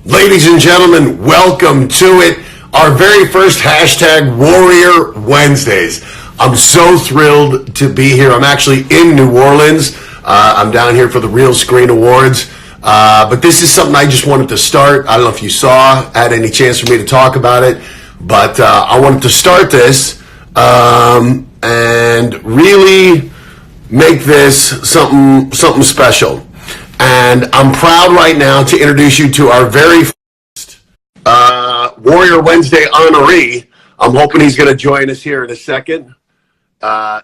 Ladies and gentlemen, welcome to it. Our very first hashtag Warrior Wednesdays. I'm so thrilled to be here. I'm actually in New Orleans. I'm down here for the Real Screen Awards. But this is something I just wanted to start. I don't know if you had any chance for me to talk about it, but I wanted to start this and really make this something special. And I'm proud right now to introduce you to our very first Warrior Wednesday honoree. I'm hoping he's going to join us here in a second.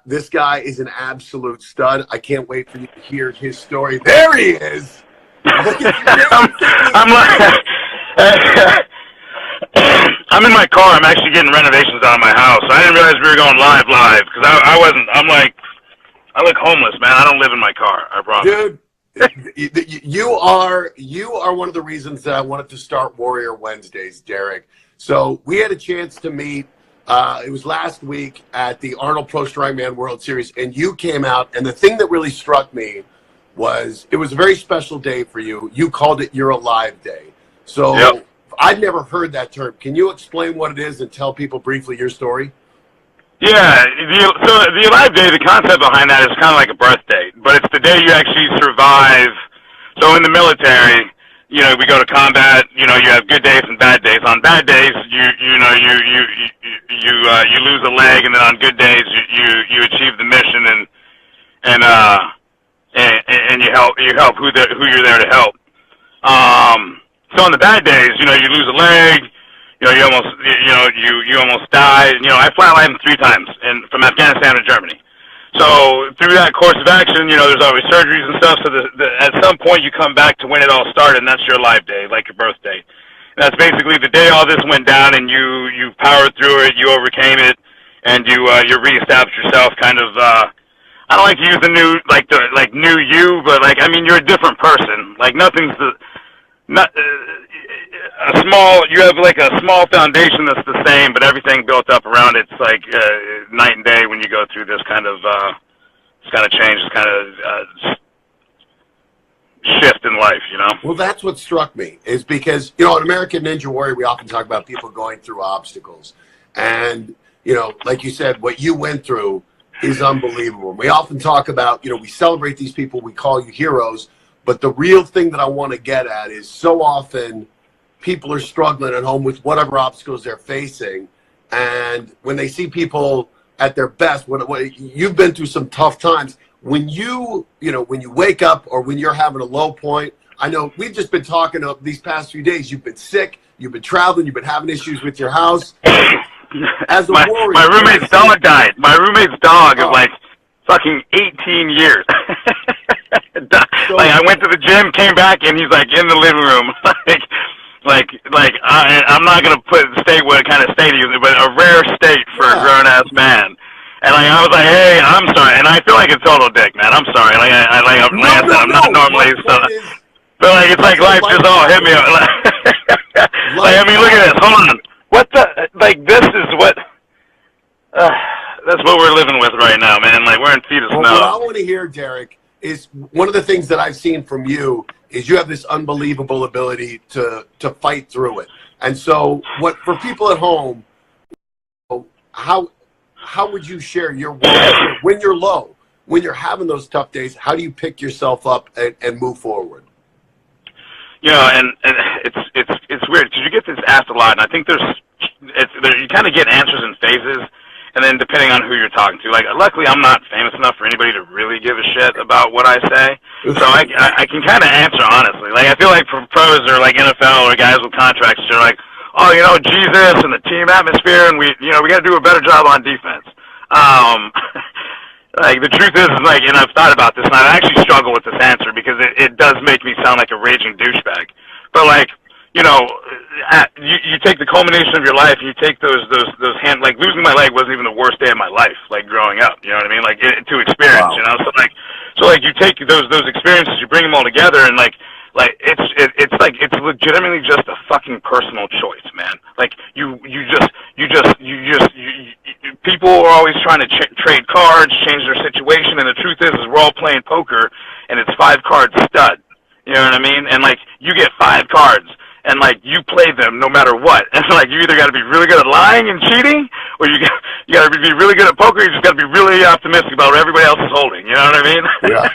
This guy is an absolute stud. I can't wait for you to hear his story. There he is. I'm in my car. I'm actually getting renovations out of my house. I didn't realize we were going live because I wasn't. I look homeless, man. I don't live in my car. I promise. Dude. You are one of the reasons that I wanted to start Warrior Wednesdays, Derick. So we had a chance to meet. It was last week at the Arnold Pro Strongman World Series, and you came out. And the thing that really struck me was it was a very special day for you. You called it You're Alive Day. So yep. I'd never heard that term. Can you explain what it is and tell people briefly your story? Yeah, so the Alive Day, the concept behind that is kind of like a birthday, but it's the day you actually survive. So in the military, we go to combat. You have good days and bad days. On bad days, you lose a leg, and then on good days, you achieve the mission and you help who you're there to help. So on the bad days, you lose a leg. You almost died. I flatlined 3 times from Afghanistan to Germany. So through that course of action, there's always surgeries and stuff. So at some point you come back to when it all started, and that's your life day, like your birthday. And that's basically the day all this went down, and you powered through it, you overcame it, and you reestablished yourself. Kind of. I don't like to use the new new you, but you're a different person. You have like a small foundation that's the same, but everything built up around it's like night and day when you go through this kind of change, this kind of shift in life, Well, that's what struck me is because, in American Ninja Warrior, we often talk about people going through obstacles. And, like you said, what you went through is unbelievable. We often talk about, we celebrate these people, we call you heroes. But the real thing that I want to get at is so often people are struggling at home with whatever obstacles they're facing. And when they see people at their best, when you've been through some tough times, when you wake up or when you're having a low point, I know we've just been talking these past few days, you've been sick, you've been traveling, you've been having issues with your house. As a warrior, my roommate's dog died. My roommate's dog of fucking 18 years. I went to the gym, came back, and he's in the living room, I'm not gonna state what kind of state he was in, but a rare state for a grown ass man. And I was like, hey, I'm sorry, and I feel like a total dick, man. I'm sorry. I'm not normally so, but it's like life just all hit me. Look at this. Hold on. What the? This is what. That's what we're living with right now, man. We're in feet of snow. What I want to hear, Derick, is one of the things that I've seen from you is you have this unbelievable ability to fight through it. And so for people at home, how would you share your world when you're low, when you're having those tough days? How do you pick yourself up and move forward? And it's weird because you get this asked a lot, and I think you kind of get answers in phases. And then depending on who you're talking to, luckily I'm not famous enough for anybody to really give a shit about what I say, so I can kind of answer honestly. I feel like for pros or NFL or guys with contracts, they're like, oh, Jesus and the team atmosphere, and we got to do a better job on defense. The truth is, and I've thought about this, and I actually struggle with this answer because it does make me sound like a raging douchebag. But you take the culmination of your life, and you take those losing my leg wasn't even the worst day of my life, growing up, you know what I mean? To experience, wow. So you take those experiences, you bring them all together, and it's legitimately just a fucking personal choice, man. People are always trying to trade cards, change their situation, and the truth is we're all playing poker, and it's 5 card stud. You know what I mean? And you get 5 cards, and like you play them no matter what. And like you either got to be really good at lying and cheating, or you got to be really good at poker. You just got to be really optimistic about what everybody else is holding. You know what I mean? Yeah.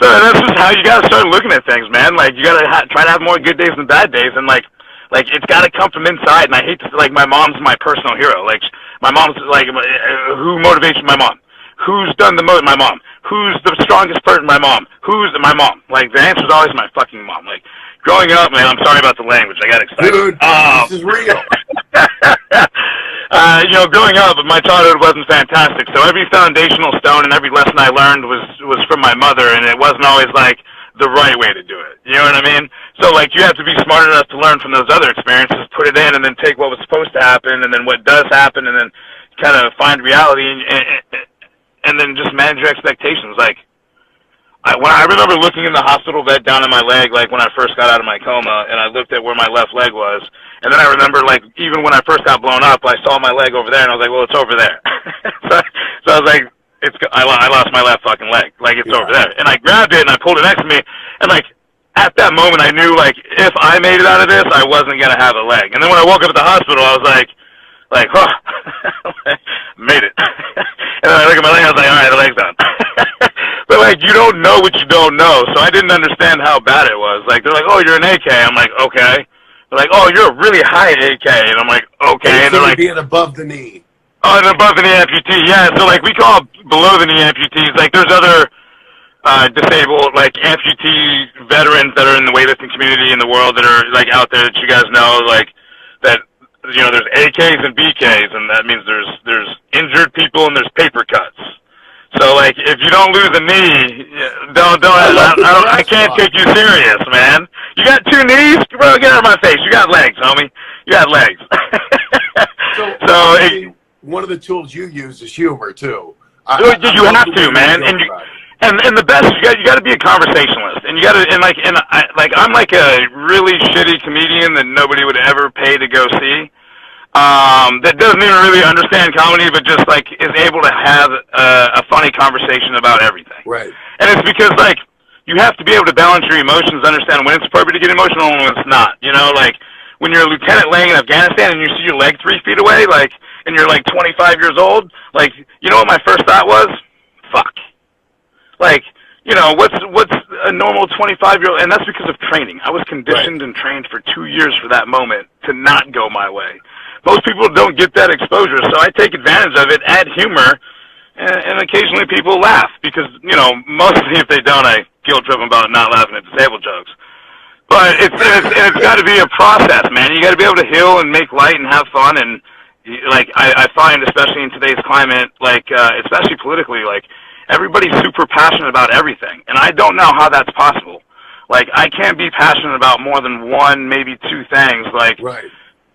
So that's just how you got to start looking at things, man. Like you got to try to have more good days than bad days, and like it's got to come from inside. And I hate to like my mom's my personal hero. Like my mom's like who motivates my mom? Who's done the most? My mom. Who's the strongest person? My mom. Who's my mom? Like the answer's always my fucking mom. Like growing up, man. I'm sorry about the language. I got excited. Dude, this is real. You know, growing up, my childhood wasn't fantastic. So every foundational stone and every lesson I learned was from my mother, and it wasn't always like the right way to do it. You know what I mean? So like you have to be smart enough to learn from those other experiences, put it in, and then take what was supposed to happen, and then what does happen, and then kind of find reality and then just manage your expectations. Like when I remember looking in the hospital bed down in my leg, like when I first got out of my coma, and I looked at where my left leg was, and then I remember like even when I first got blown up, I saw my leg over there, and I was like, well, it's over there. so I was like, I lost my left fucking leg, like it's over there, and I grabbed it and I pulled it next to me, and like at that moment I knew like if I made it out of this, I wasn't gonna have a leg. And then when I woke up at the hospital, I was like, huh, made it. And then I look at my leg, I was like, all right, the leg's done. But like, you don't know what you don't know, so I didn't understand how bad it was. Like, they're like, oh, you're an AK. I'm like, okay. They're like, oh, you're a really high AK. And I'm like, okay. And they're like, being above the knee. Oh, and above the knee amputee, yeah. So like, we call below the knee amputees. Like, there's other disabled, like amputee veterans that are in the weightlifting community in the world that are like out there that you guys know, like that. You know, there's AKs and BKs, and that means there's injured people and there's paper cuts. So, like, if you don't lose a knee, I can't take you serious, man. You got two knees? Bro, get out of my face. You got legs, homie. You got legs. So one of the tools you use is humor, too. You have to, man. And the best, you got to be a conversationalist, and you got to, I'm like a really shitty comedian that nobody would ever pay to go see. That doesn't even really understand comedy, but just like is able to have a funny conversation about everything. Right. And it's because like you have to be able to balance your emotions, understand when it's appropriate to get emotional and when it's not. You know, like when you're a lieutenant laying in Afghanistan and you see your leg 3 feet away, like, and you're like 25 years old, like, you know what my first thought was? Fuck. Like, you know, what's a normal 25-year-old? And that's because of training. I was conditioned and trained for 2 years for that moment to not go my way. Most people don't get that exposure, so I take advantage of it, add humor, and occasionally people laugh because, you know, mostly if they don't, I guilt trip them about not laughing at disabled jokes. But it's got to be a process, man. You got to be able to heal and make light and have fun. And like I find, especially in today's climate, like especially politically, like everybody's super passionate about everything, and I don't know how that's possible. Like I can't be passionate about more than one, maybe two things. Like. Right.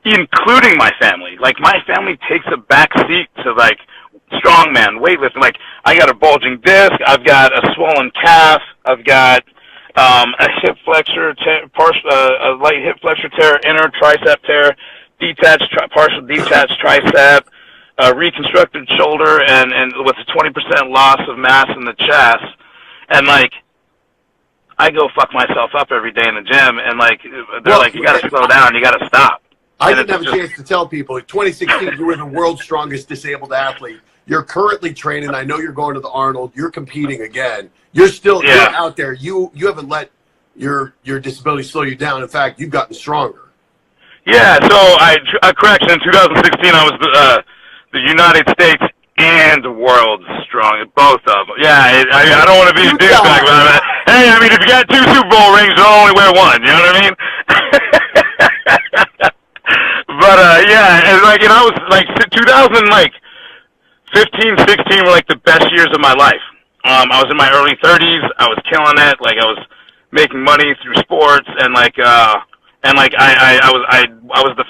Including my family. Like, my family takes a back seat to, like, strongman, weightlifting. Like, I got a bulging disc, I've got a swollen calf, I've got a hip flexor, a light hip flexor tear, inner tricep tear, partial detached tricep, a reconstructed shoulder, and with a 20% loss of mass in the chest. And, like, I go fuck myself up every day in the gym, and, like, they're like, you gotta slow down, you gotta stop. I didn't have a chance to tell people. In 2016, you were the world's strongest disabled athlete. You're currently training. I know you're going to the Arnold. You're competing again. You're still you're out there. You haven't let your disability slow you down. In fact, you've gotten stronger. Yeah. So correction. In 2016, I was the United States and world's strongest, both of them. Yeah. I don't want to be a douchebag about it. Hey, I mean, if you got 2 Super Bowl rings, you'll only wear 1. You know what I mean? But yeah, and like, and I was like 2000, like 15, 16 were like the best years of my life. I was in my early 30s. I was killing it. Like I was making money through sports, and like I was the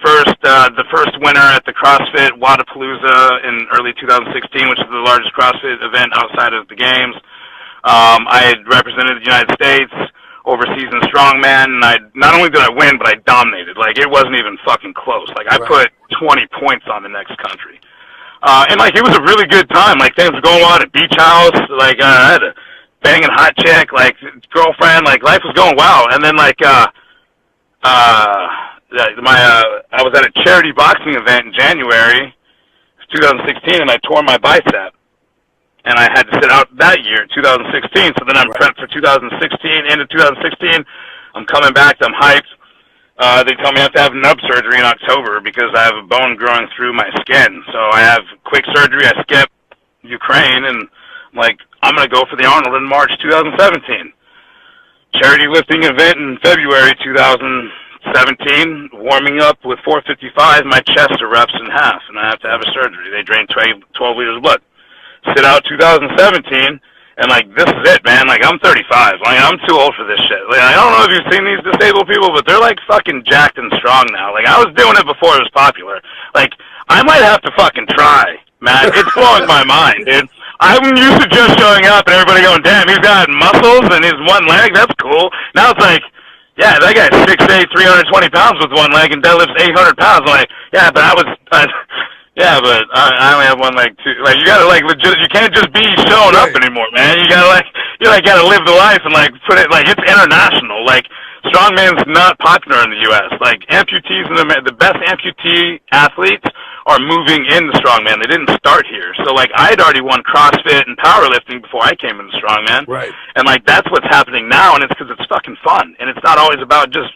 first winner at the CrossFit Wadapalooza in early 2016, which is the largest CrossFit event outside of the games. I had represented the United States overseas in strongman, and not only did I win, but I dominated. Like, it wasn't even fucking close. Like, I put 20 points on the next country. And, like, it was a really good time. Like, things were going on at beach house. Like, I had a banging hot chick, like, girlfriend. Like, life was going well. And then, like, I was at a charity boxing event in January 2016, and I tore my bicep. And I had to sit out that year, 2016. So then I'm prepped for 2016. End of 2016, I'm coming back. I'm hyped. They tell me I have to have nub surgery in October because I have a bone growing through my skin. So I have quick surgery. I skip Ukraine, and I'm like, I'm going to go for the Arnold in March 2017. Charity lifting event in February 2017. Warming up with 455. My chest erupts in half, and I have to have a surgery. They drain 12 liters of blood. Sit out 2017, and like, this is it, man. Like, I'm 35. Like, I'm too old for this shit. Like, I don't know if you've seen these disabled people, but they're like fucking jacked and strong now. Like, I was doing it before it was popular. Like, I might have to fucking try, man. It's blowing my mind, dude. I'm used to just showing up and everybody going, damn, he's got muscles and his one leg. That's cool. Now it's like, yeah, that guy's 6'8", 320 pounds with one leg and deadlifts 800 pounds. I'm like, yeah, but yeah, but I only have one leg too. Like, you gotta like legit. You can't just be showing up anymore, man. You gotta gotta live the life and like put it like it's international. Like, strongman's not popular in the U.S. Like, amputees and the best amputee athletes are moving into strongman. They didn't start here, so like I'd already won CrossFit and powerlifting before I came into strongman. Right. And like that's what's happening now, and it's because it's fucking fun, and it's not always about just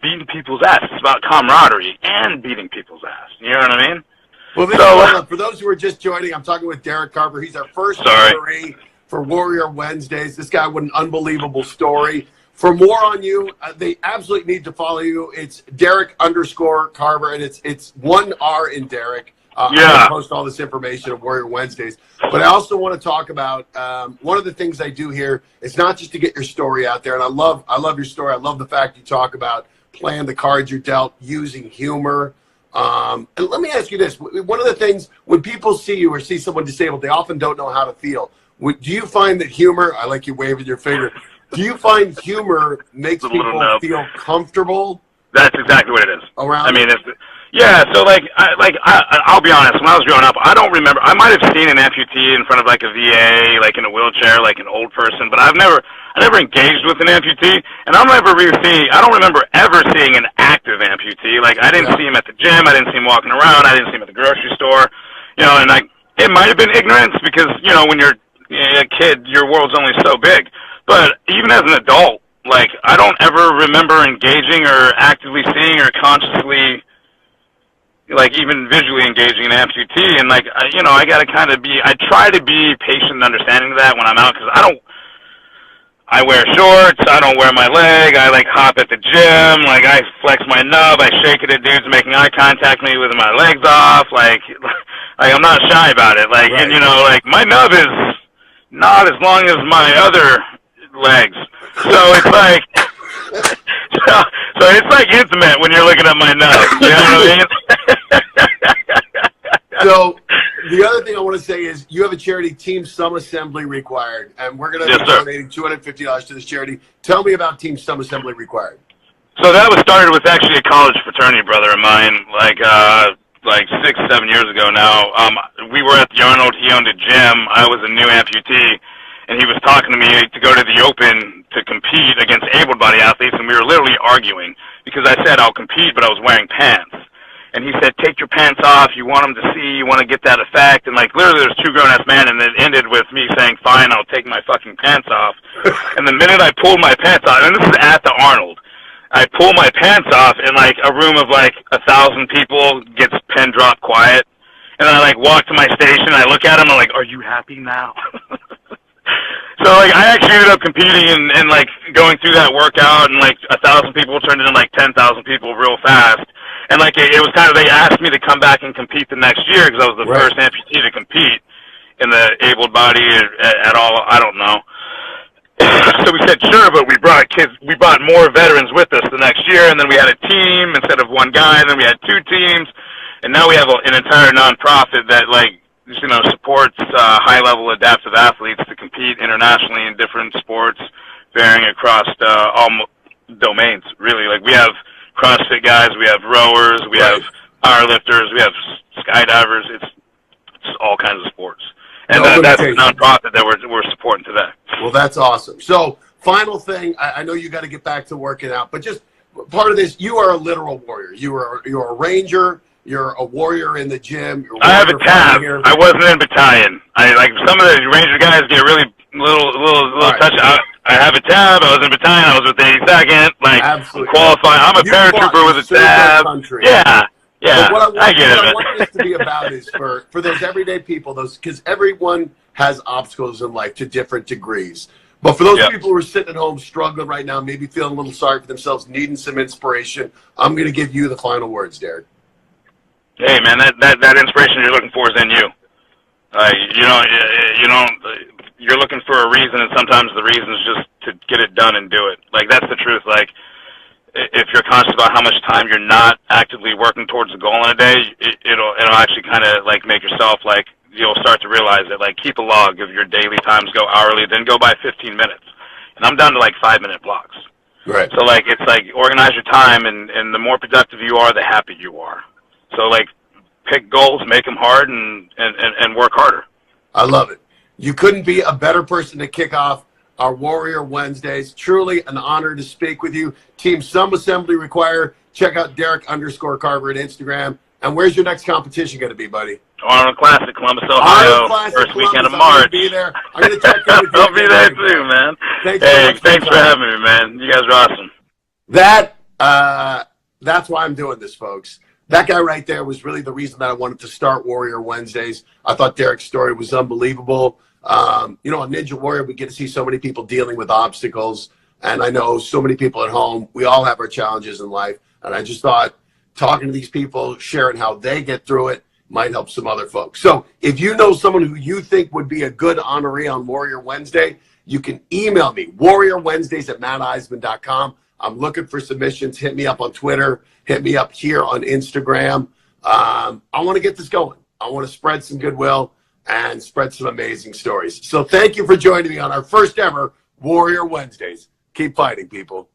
beating people's ass. It's about camaraderie and beating people's ass. You know what I mean? Well, so, for those who are just joining, I'm talking with Derick Carver. He's our first honoree for Warrior Wednesdays. This guy with an unbelievable story. For more on you, they absolutely need to follow you. It's Derick_Carver, and it's one R in Derick. I post all this information at Warrior Wednesdays. But I also want to talk about one of the things I do here. It's not just to get your story out there, and I love your story. I love the fact you talk about playing the cards you're dealt, using humor. And let me ask you this. One of the things, when people see you or see someone disabled, they often don't know how to feel. Do you find that humor, I like you waving your finger, do you find humor makes people feel comfortable? That's exactly what it is. Around I mean, so I'll be honest, when I was growing up, I don't remember, I might have seen an amputee in front of like a VA, like in a wheelchair, like an old person, but I never engaged with an amputee, and I don't remember ever seeing an active amputee. Like, I didn't see him at the gym, I didn't see him walking around, I didn't see him at the grocery store, you know, and like, it might have been ignorance because, you know, when you're a kid, your world's only so big. But even as an adult, like, I don't ever remember engaging or actively seeing or consciously, like, even visually engaging an amputee. And like, you know, I gotta kind of I try to be patient and understanding of that when I'm out, because I wear shorts, I don't wear my leg, I like hop at the gym, like I flex my nub, I shake it at dudes making eye contact with me with my legs off, like I'm not shy about it. Like, and you know, like, my nub is not as long as my other legs. So it's like, so it's like intimate when you're looking at my nub. You know what I mean? So the other thing I want to say is you have a charity, Team Some Assembly Required, and we're going to be donating $250 to this charity. Tell me about Team Some Assembly Required. So that was started with actually a college fraternity brother of mine, like 6, 7 years ago now. We were at the Arnold. He owned a gym. I was a new amputee, and he was talking to me to go to the Open to compete against able-bodied athletes, and we were literally arguing because I said I'll compete, but I was wearing pants. And he said, take your pants off. You want them to see. You want to get that effect. And, like, literally there's two grown-ass men, and it ended with me saying, fine, I'll take my fucking pants off. And the minute I pulled my pants off, and this is at the Arnold, I pull my pants off, and, like, a room of, like, 1,000 people gets pin drop quiet. And then I, like, walk to my station, I look at him, I'm like, are you happy now? So, like, I actually ended up competing and, like, going through that workout, and, like, 1,000 people turned into, like, 10,000 people real fast. And, like, it was kind of, they asked me to come back and compete the next year because I was the first amputee to compete in the abled body at all. I don't know. So we said, sure, but we brought more veterans with us the next year, and then we had a team instead of one guy, and then we had 2 teams, and now we have an entire nonprofit that, like, you know, supports high-level adaptive athletes to compete internationally in different sports, varying across all domains, really. Like, we have CrossFit guys, we have rowers, we have powerlifters, we have skydivers. It's all kinds of sports. And that's the nonprofit that we're supporting today. Well, that's awesome. So, final thing, I know you got to get back to working out, but just part of this, you are a literal warrior. You're a ranger. You're a warrior in the gym. I have a tab. I wasn't in battalion. I like some of the ranger guys get really little right. touch. I have a tab. I was in battalion. I was with the 82nd. Like, absolutely. I'm qualified. I'm a paratrooper with a tab. Country. Yeah. Yeah. But what I want this to be about is for those everyday people, because everyone has obstacles in life to different degrees. But for those people who are sitting at home struggling right now, maybe feeling a little sorry for themselves, needing some inspiration, I'm going to give you the final words, Derick. Hey, man, that inspiration you're looking for is in you. You're looking for a reason, and sometimes the reason is just to get it done and do it. Like, that's the truth. Like, if you're conscious about how much time you're not actively working towards the goal in a day, it'll actually kind of like make yourself like you'll start to realize that. Like, keep a log of your daily times, go hourly, then go by 15 minutes. And I'm down to like 5-minute blocks. Right. So like it's like organize your time, and the more productive you are, the happier you are. So like pick goals, make them hard, and work harder. I love it. You couldn't be a better person to kick off our Warrior Wednesdays. Truly an honor to speak with you. Team Some Assembly required. Check out Derick_Carver at Instagram. And where's your next competition going to be, buddy? Arnold Classic, Columbus, Ohio. First weekend of March. I'm going to be there. I'm going to check in with you. I'll be there too, man. Thanks for having me, man. You guys are awesome. That's why I'm doing this, folks. That guy right there was really the reason that I wanted to start Warrior Wednesdays. I thought Derick's story was unbelievable. On Ninja Warrior, we get to see so many people dealing with obstacles. And I know so many people at home, we all have our challenges in life. And I just thought talking to these people, sharing how they get through it, might help some other folks. So if you know someone who you think would be a good honoree on Warrior Wednesday, you can email me, WarriorWednesdays@matteisman.com. I'm looking for submissions. Hit me up on Twitter. Hit me up here on Instagram. I want to get this going. I want to spread some goodwill and spread some amazing stories. So thank you for joining me on our first ever Warrior Wednesdays. Keep fighting, people.